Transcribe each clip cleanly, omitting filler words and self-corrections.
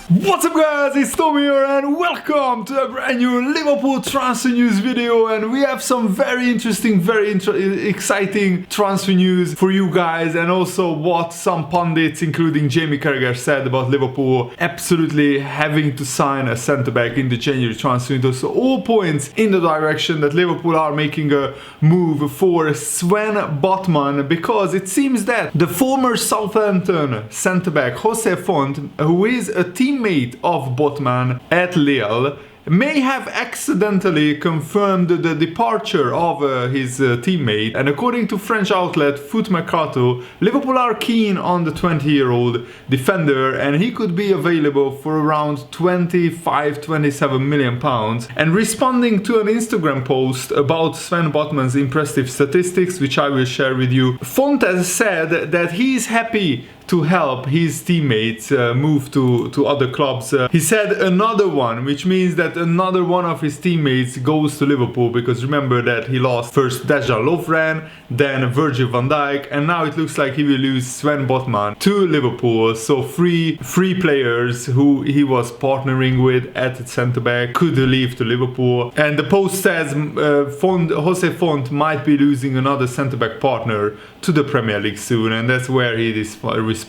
What's up guys, it's Tom here and welcome to a brand new Liverpool transfer news video, and we have some very interesting, exciting transfer news for you guys, and also what some pundits including Jamie Carragher said about Liverpool absolutely having to sign a centre-back in the January transfer window. So all points in the direction that Liverpool are making a move for Sven Botman, because it seems that the former Southampton centre-back Jose Font, who is a teammate of Botman at Lille, may have accidentally confirmed the departure of his teammate, and according to French outlet Foot Mercato, Liverpool are keen on the 20-year-old defender, and he could be available for around £27 million. And responding to an Instagram post about Sven Botman's impressive statistics, which I will share with you, Font has said that he is happy to help his teammates move to other clubs. He said another one, which means that another one of his teammates goes to Liverpool, because remember that he lost first Dejan Lovren, then Virgil van Dijk, and now it looks like he will lose Sven Botman to Liverpool. So three players who he was partnering with at centre-back could leave to Liverpool. And the post says Jose Font might be losing another centre-back partner to the Premier League soon, and that's where he responded.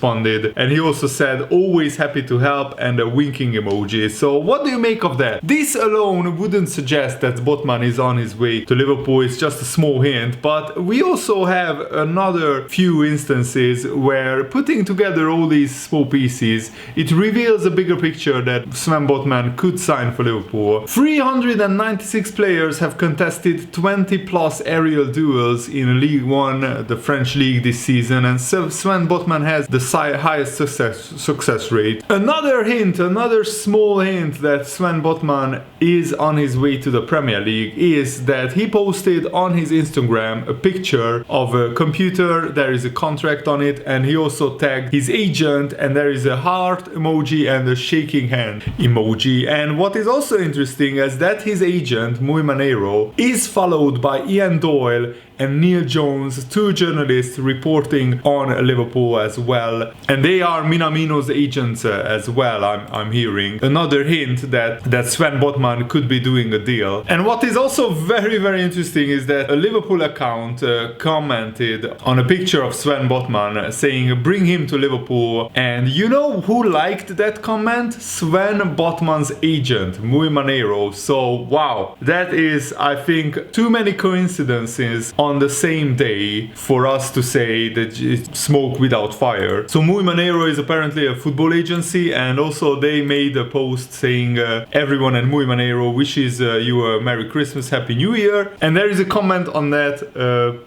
And he also said always happy to help, and a winking emoji. So what do you make of that? This alone wouldn't suggest that Botman is on his way to Liverpool. It's just a small hint, but we also have another few instances where, putting together all these small pieces, it reveals a bigger picture that Sven Botman could sign for Liverpool. 396 players have contested 20 plus aerial duels in League One, the French league, this season, and Sven Botman has the highest success rate. Another small hint that Sven Botman is on his way to the Premier League is that he posted on his Instagram a picture of a computer. There is a contract on it, and he also tagged his agent, and there is a heart emoji and a shaking hand emoji. And what is also interesting is that his agent, Muy Manero, is followed by Ian Doyle and Neil Jones, two journalists reporting on Liverpool as well, and they are Minamino's agents as well, I'm hearing. Another hint that Sven Botman could be doing a deal. And what is also very interesting is that a Liverpool account commented on a picture of Sven Botman saying bring him to Liverpool, and you know who liked that comment? Sven Botman's agent, Muy Manero. So wow, that is, I think, too many coincidences on the same day for us to say that it's smoke without fire. So Muy Manero is apparently a football agency, and also they made a post saying everyone at Muy Manero wishes you a Merry Christmas, Happy New Year, and there is a comment on that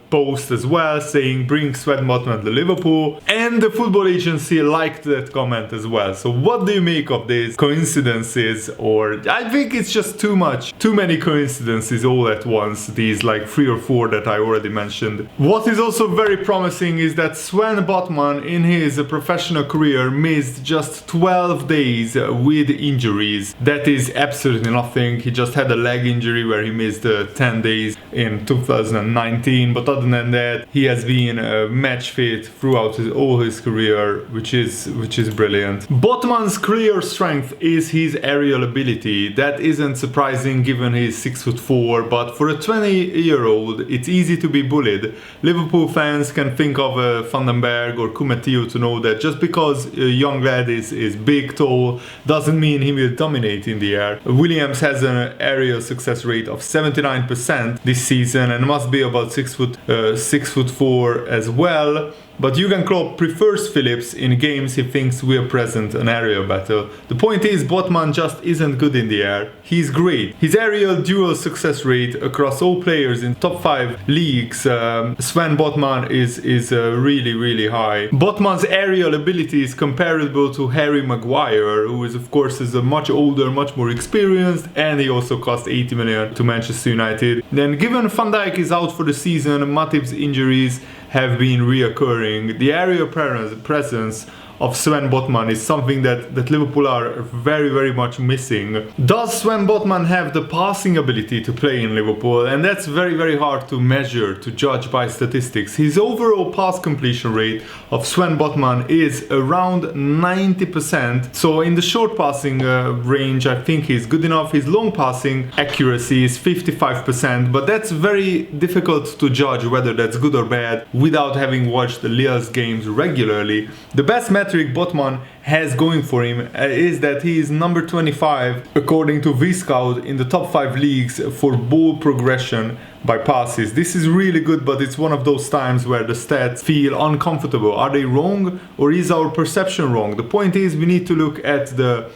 post as well saying bring Sven Botman to Liverpool, and the football agency liked that comment as well. So what do you make of these coincidences? Or I think it's just too many coincidences all at once, these like 3 or 4 that I already mentioned. What is also very promising is that Sven Botman in his professional career missed just 12 days with injuries. That is absolutely nothing. He just had a leg injury where he missed 10 days in 2019, but other than that he has been match fit throughout all his career, which is brilliant. Botman's clear strength is his aerial ability. That isn't surprising given he's 6'4", but for a 20-year-old it's easy to be bullied. Liverpool fans can think of Van den Berg or Kumatio to know that just because a young lad is big, tall, doesn't mean he will dominate in the air. Williams has an aerial success rate of 79% this season and must be about 6'4" as well. But Jurgen Klopp prefers Phillips in games he thinks will present an aerial battle. The point is, Botman just isn't good in the air. He's great. His aerial dual success rate across all players in top 5 leagues, Sven Botman is really high. Botman's aerial ability is comparable to Harry Maguire, who is of course a much older, much more experienced, and he also cost 80 million to Manchester United. Then given Van Dijk is out for the season, Matip's injuries have been reoccurring, the aerial presence of Sven Botman is something that Liverpool are very, very much missing. Does Sven Botman have the passing ability to play in Liverpool? And that's very, very hard to measure, to judge by statistics. His overall pass completion rate of Sven Botman is around 90%. So in the short passing range, I think he's good enough. His long passing accuracy is 55%, but that's very difficult to judge whether that's good or bad without having watched the Lille's games regularly. The best metric Botman has going for him is that he is number 25 according to vScout in the top 5 leagues for ball progression by passes. This is really good, but it's one of those times where the stats feel uncomfortable. Are they wrong, or is our perception wrong? The point is, we need to look at the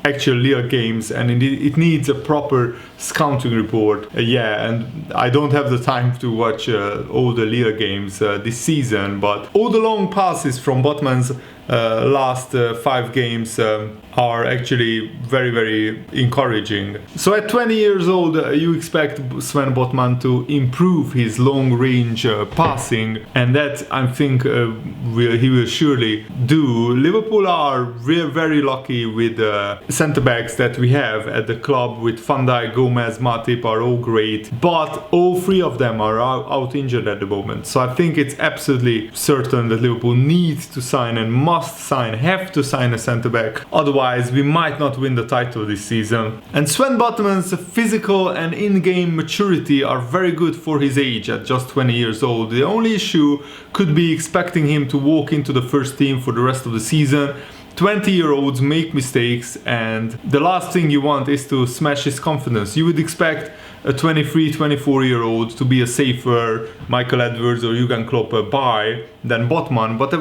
actual Lille games, and it needs a proper scouting report. Yeah, and I don't have the time to watch all the Lille games this season, but all the long passes from Botman's last 5 games are actually very, very encouraging. So at 20 years old, you expect Sven Botman to improve his long range passing, and that I think he will surely do. Liverpool are very lucky with the centre backs that we have at the club, with Van Dijk, Gomez, Matip are all great, but all 3 of them are out injured at the moment. So I think it's absolutely certain that Liverpool needs to sign and have to sign a centre back. Otherwise, we might not win the title this season. And Sven Botman's physical and in-game maturity are very good for his age at just 20 years old. The only issue could be expecting him to walk into the first team for the rest of the season. 20-year-olds make mistakes, and the last thing you want is to smash his confidence. You would expect a 23, 24-year-old to be a safer Michael Edwards or Jurgen Klopp buy than Botman, but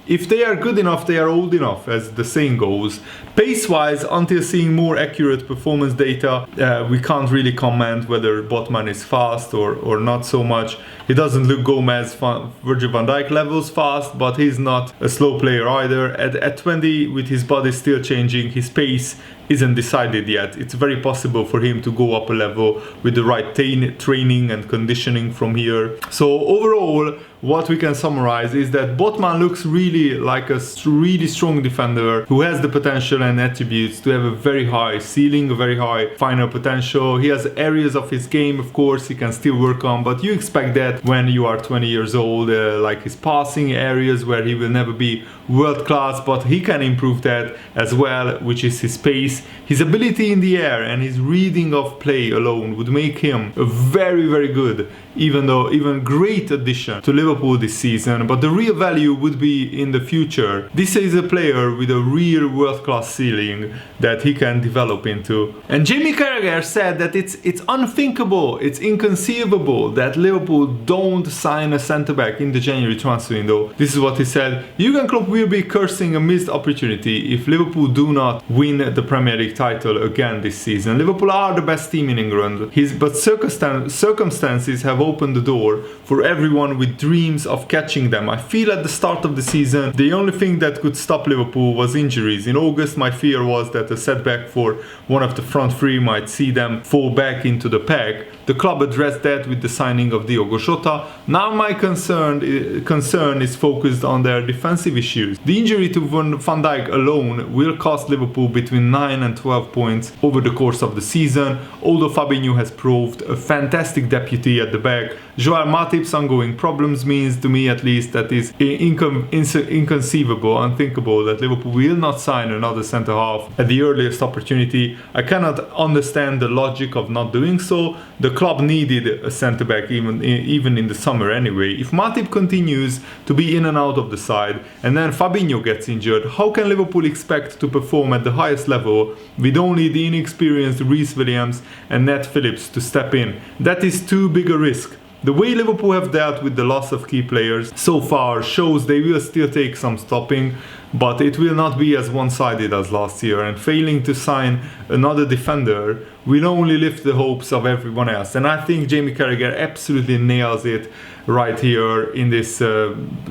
if they are good enough, they are old enough, as the saying goes. Pace-wise, until seeing more accurate performance data, we can't really comment whether Botman is fast or not so much. He doesn't look Gomez, Virgil van Dijk levels fast, but he's not a slow player either. At 20, with his body still changing, his pace isn't decided yet. It's very possible for him to go up a level with the right training and conditioning from here. So overall, what we can summarize is that Botman looks really like a really strong defender who has the potential and attributes to have a very high ceiling, a very high final potential. He has areas of his game, of course, he can still work on, but you expect that when you are 20 years old, like his passing areas where he will never be world class, but he can improve that as well, which is his pace. His ability in the air and his reading of play alone would make him a very good, even great addition to Liverpool this season, but the real value would be in the future. This is a player with a real world-class ceiling that he can develop into. And Jamie Carragher said that it's unthinkable, it's inconceivable that Liverpool don't sign a centre-back in the January transfer window. This is what he said. Jurgen Klopp will be cursing a missed opportunity if Liverpool do not win the Premier League title again this season. Liverpool are the best team in England, but circumstances have opened the door for everyone with dreams of catching them. I feel at the start of the season, the only thing that could stop Liverpool was injuries. In August, my fear was that a setback for one of the front 3 might see them fall back into the pack. The club addressed that with the signing of Diogo Jota. Now my concern is focused on their defensive issues. The injury to Van Dijk alone will cost Liverpool between 9 and 12 points over the course of the season, although Fabinho has proved a fantastic deputy at the back. Joel Matip's ongoing problems means, to me at least, that is inconceivable, unthinkable that Liverpool will not sign another centre-half at the earliest opportunity. I cannot understand the logic of not doing so. The club needed a centre-back even in the summer anyway. If Matip continues to be in and out of the side and then Fabinho gets injured, how can Liverpool expect to perform at the highest level with only the inexperienced Reece Williams and Nat Phillips to step in? That is too big a risk. The way Liverpool have dealt with the loss of key players so far shows they will still take some stopping, but it will not be as one-sided as last year, and failing to sign another defender will only lift the hopes of everyone else. And I think Jamie Carragher absolutely nails it right here in this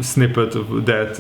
snippet of that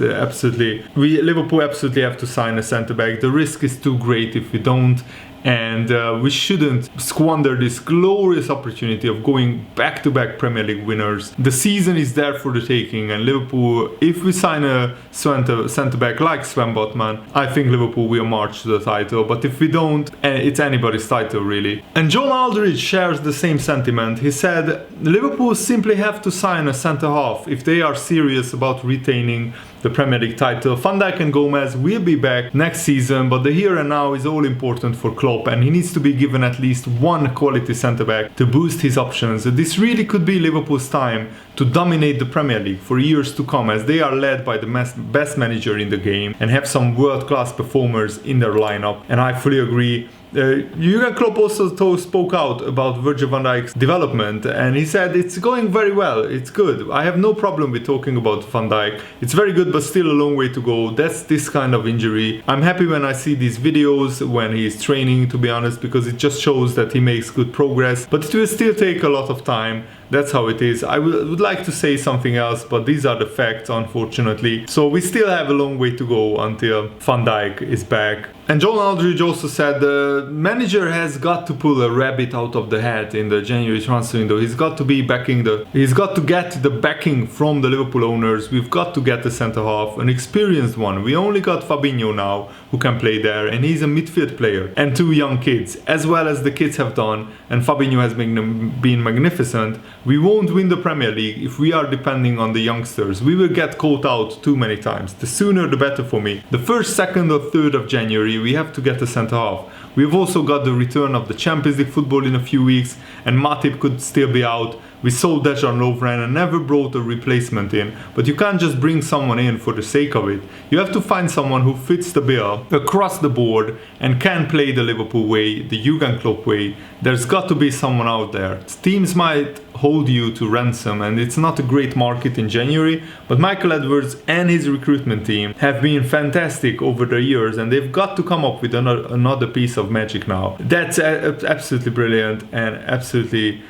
Liverpool absolutely have to sign a centre-back. The risk is too great if we don't, and we shouldn't squander this glorious opportunity of going back-to-back Premier League winners. The season is there for the taking, and Liverpool, if we sign a centre-back like Sven Botman, I think Liverpool will march to the title. But if we don't, it's anybody's title really. And John Aldridge shares the same sentiment. He said Liverpool simply have to sign a centre-half if they are serious about retaining the Premier League title. Van Dijk and Gomez will be back next season, but the here and now is all important for Klopp, and he needs to be given at least one quality centre-back to boost his options. This really could be Liverpool's time to dominate the Premier League for years to come, as they are led by the best manager in the game and have some world-class performers in their lineup. And I fully agree. Jurgen Klopp also spoke out about Virgil van Dijk's development, and he said it's going very well, it's good. I have no problem with talking about Van Dijk. It's very good, but still a long way to go. That's this kind of injury. I'm happy when I see these videos when he's training, to be honest, because it just shows that he makes good progress, but it will still take a lot of time. That's how it is. I would like to say something else, but these are the facts, unfortunately. So we still have a long way to go until Van Dijk is back. And John Aldridge also said the manager has got to pull a rabbit out of the hat in the January transfer window. He's got to get the backing from the Liverpool owners. We've got to get the centre half, an experienced one. We only got Fabinho now who can play there, and he's a midfield player, and two young kids, as well as the kids have done, and Fabinho has been magnificent. We won't win the Premier League if we are depending on the youngsters. We will get caught out too many times. The sooner the better for me. The 1st, 2nd or 3rd of January we have to get a centre half. We've also got the return of the Champions League football in a few weeks, and Matip could still be out. We sold Dejan Lovren and never brought a replacement in, but you can't just bring someone in for the sake of it. You have to find someone who fits the bill across the board and can play the Liverpool way, the Jurgen Klopp way. There's got to be someone out there. Teams might hold you to ransom, and it's not a great market in January, but Michael Edwards and his recruitment team have been fantastic over the years, and they've got to come up with another piece of magic now. That's absolutely brilliant and absolutely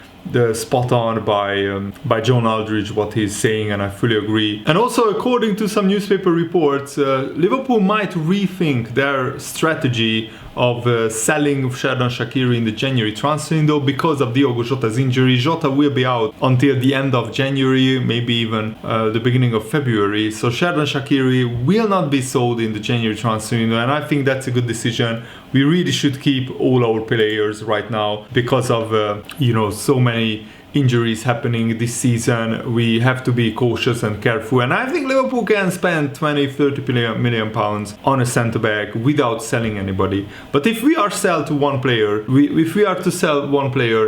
spot on by John Aldridge, what he's saying, and I fully agree. And also, according to some newspaper reports, Liverpool might rethink their strategy of selling Xherdan Shaqiri in the January transfer window because of Diogo Jota's injury. Jota will be out until the end of January, maybe even the beginning of February. So Xherdan Shaqiri will not be sold in the January transfer window, and I think that's a good decision. We really should keep all our players right now because of so many injuries happening this season. We have to be cautious and careful, and I think Liverpool can spend 20-30 million pounds on a centre back without selling anybody. But if we are to sell one player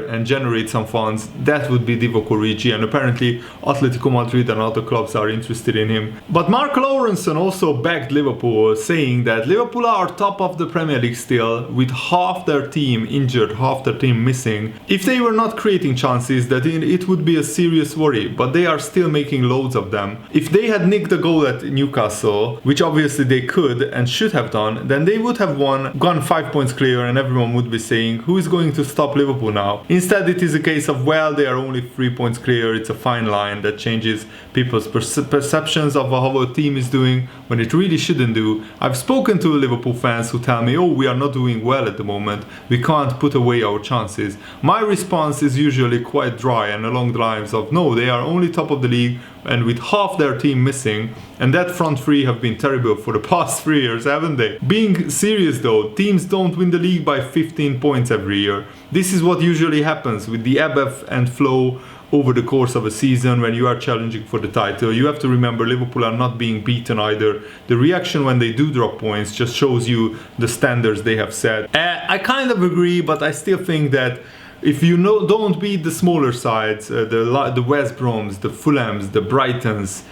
and generate some funds, that would be Divock Origi, and apparently Atletico Madrid and other clubs are interested in him. But Mark Lawrenson also backed Liverpool, saying that Liverpool are top of the Premier League still, with half their team injured, half their team missing. If they were not creating chances, that it would be a serious worry, but they are still making loads of them. If they had nicked a goal at Newcastle, which obviously they could and should have done, then they would have gone 5 points clear, and everyone would be saying, who is going to stop Liverpool now? Instead, it is a case of, well, they are only 3 points clear. It's a fine line that changes people's perceptions of how a team is doing when it really shouldn't do. I've spoken to Liverpool fans who tell me, oh, we are not doing well at the moment, we can't put away our chances. My response is usually quite dry and along the lines of, no, they are only top of the league and with half their team missing, and that front three have been terrible for the past 3 years, haven't they? Being serious though, teams don't win the league by 15 points every year. This is what usually happens with the ebb and flow over the course of a season when you are challenging for the title. You have to remember Liverpool are not being beaten either. The reaction when they do drop points just shows you the standards they have set. I kind of agree, but I still think that if you don't beat the smaller sides, the West Broms, the Fulhams, the Brightons,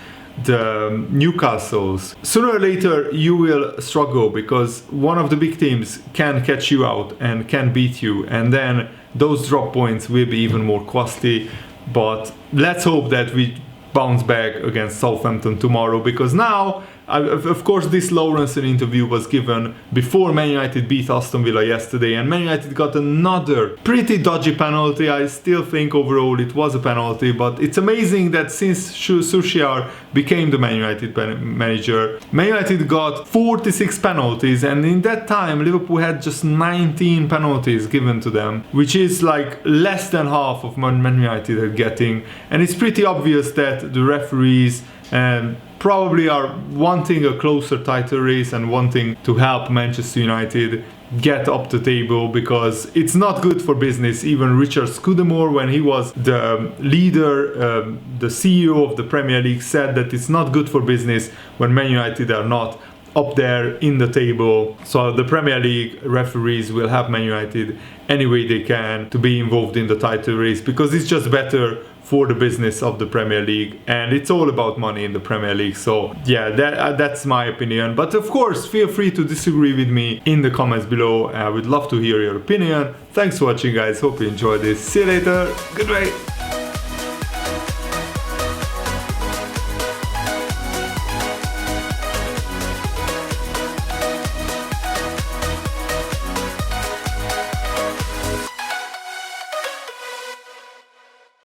the Newcastles, sooner or later you will struggle, because one of the big teams can catch you out and can beat you, and then those drop points will be even more costly. But let's hope that we bounce back against Southampton tomorrow, because now Of course, this Lawrenson interview was given before Man United beat Aston Villa yesterday, and Man United got another pretty dodgy penalty. I still think overall it was a penalty, but it's amazing that since Solskjaer became the Man United manager, Man United got 46 penalties, and in that time Liverpool had just 19 penalties given to them, which is like less than half of what Man United are getting. And it's pretty obvious that the referees probably are wanting a closer title race and wanting to help Manchester United get up the table, because it's not good for business. Even Richard Scudamore, when he was the leader, the CEO of the Premier League, said that it's not good for business when Man United are not up there in the table. So the Premier League referees will help Man United any way they can to be involved in the title race, because it's just better for the business of the Premier League, and it's all about money in the Premier League. So yeah, that's my opinion, but of course feel free to disagree with me in the comments below. I would love to hear your opinion. Thanks for watching, guys. Hope you enjoyed this. See you later. Goodbye.